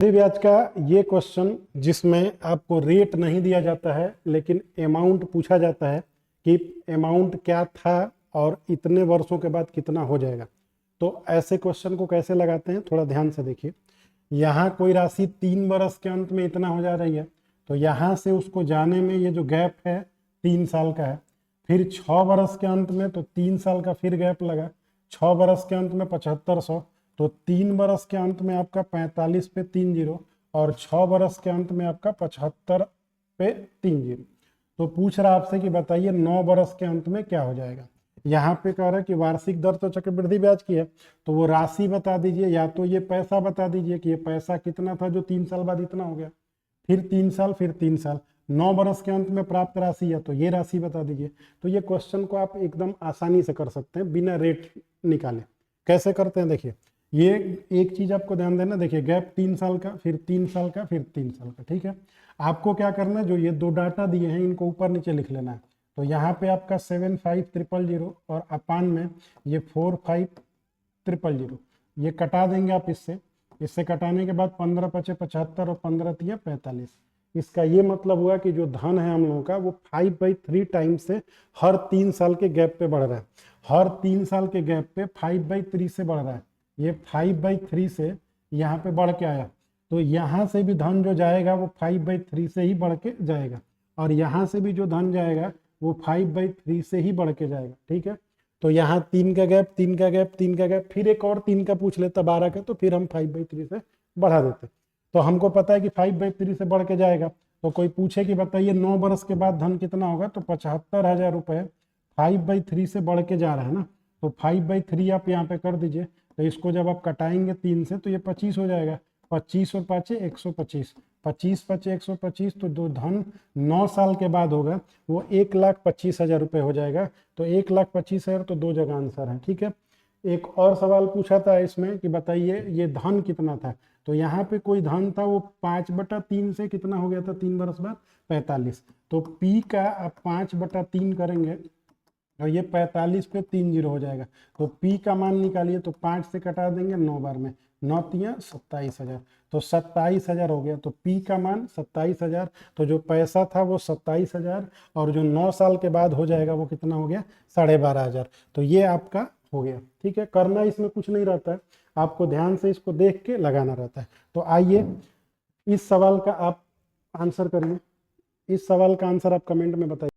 ब्याज का ये क्वेश्चन जिसमें आपको रेट नहीं दिया जाता है लेकिन अमाउंट पूछा जाता है कि अमाउंट क्या था और इतने वर्षों के बाद कितना हो जाएगा। तो ऐसे क्वेश्चन को कैसे लगाते हैं थोड़ा ध्यान से देखिए। यहाँ कोई राशि 3 वर्ष के अंत में इतना हो जा रही है, तो यहाँ से उसको जाने में ये जो गैप है 3 साल का है। फिर 6 वर्ष के अंत में तो 3 साल का फिर गैप लगा, 6 वर्ष के अंत में 7500, तो 3 वर्ष के अंत में आपका 45 पे 3 जीरो और 6 वर्ष के अंत में आपका 75 पे 3 जीरो। तो पूछ रहा आपसे कि बताइए 9 वर्ष के अंत में क्या हो जाएगा। यहाँ पे कह रहा है कि वार्षिक दर तो चक्रवृद्धि ब्याज की है, तो वो राशि बता दीजिए, या तो ये पैसा बता दीजिए कि ये पैसा कितना था जो 3 साल बाद इतना हो गया, फिर 3 साल, फिर 3 साल। 9 वर्ष के अंत में प्राप्त राशि है तो ये राशि बता दीजिए। तो ये क्वेश्चन को आप एकदम आसानी से कर सकते हैं बिना रेट निकाले। कैसे करते हैं देखिए, ये एक चीज आपको ध्यान देना, देखिए गैप 3 साल का, फिर 3 साल का, फिर 3 साल का, ठीक है। आपको क्या करना है, जो ये दो डाटा दिए हैं इनको ऊपर नीचे लिख लेना है। तो यहाँ पे आपका 75000 और अपान में ये 45000, ये कटा देंगे आप इससे कटाने के बाद 15 पचे 75 और 15 तिया 45। इसका ये मतलब हुआ कि जो धन है हम लोगों का वो 5/3 टाइम से हर 3 साल के गैप पे बढ़ रहा है। हर 3 साल के गैप पे 5/3 से बढ़ रहा है। ये 5/3 से यहाँ पे बढ़ के आया, तो यहाँ से भी धन जो जाएगा वो 5/3 से ही बढ़ के जाएगा, और यहाँ से भी जो धन जाएगा वो 5/3 से ही बढ़ के जाएगा, ठीक है। तो यहाँ 3 का गैप, 3 का गैप, 3 का गैप, फिर एक और 3 का पूछ लेता 12 का, तो फिर हम 5/3 से बढ़ा देते। तो हमको पता है कि 5/3 से बढ़ के जाएगा। तो कोई पूछे कि बताइए 9 वर्ष के बाद धन कितना होगा, तो 75,000 रुपये 5/3 से बढ़ के जा रहा है ना, तो 5/3 आप यहाँ पे कर दीजिए। तो इसको जब आप कटाएंगे 3 से तो ये 25 हो जाएगा। 25 और 5 125, 25 पचे 125, तो जो धन 9 साल के बाद होगा वो 1,25,000 रुपये हो जाएगा। तो 1,25,000 तो 2 जगह आंसर है, ठीक है। एक और सवाल पूछा था इसमें कि बताइए ये धन कितना था, तो यहाँ पे कोई धन था वो 5/3 से कितना हो गया था 3 वर्ष बाद 45। तो P का आप 5/3 करेंगे और ये 45 पे 3 जीरो हो जाएगा। तो P का मान निकालिए, तो 5 से कटा देंगे 9 बार में, 9 तिया 27,000, तो 27,000 हो गया। तो P का मान 27,000, तो जो पैसा था वो 27,000 और जो 9 साल के बाद हो जाएगा वो कितना हो गया 12,500। तो ये आपका हो गया, ठीक है। करना इसमें कुछ नहीं रहता है, आपको ध्यान से इसको देख के लगाना रहता है। तो आइए इस सवाल का आप आंसर करिए। इस सवाल का आंसर आप कमेंट में बताइए।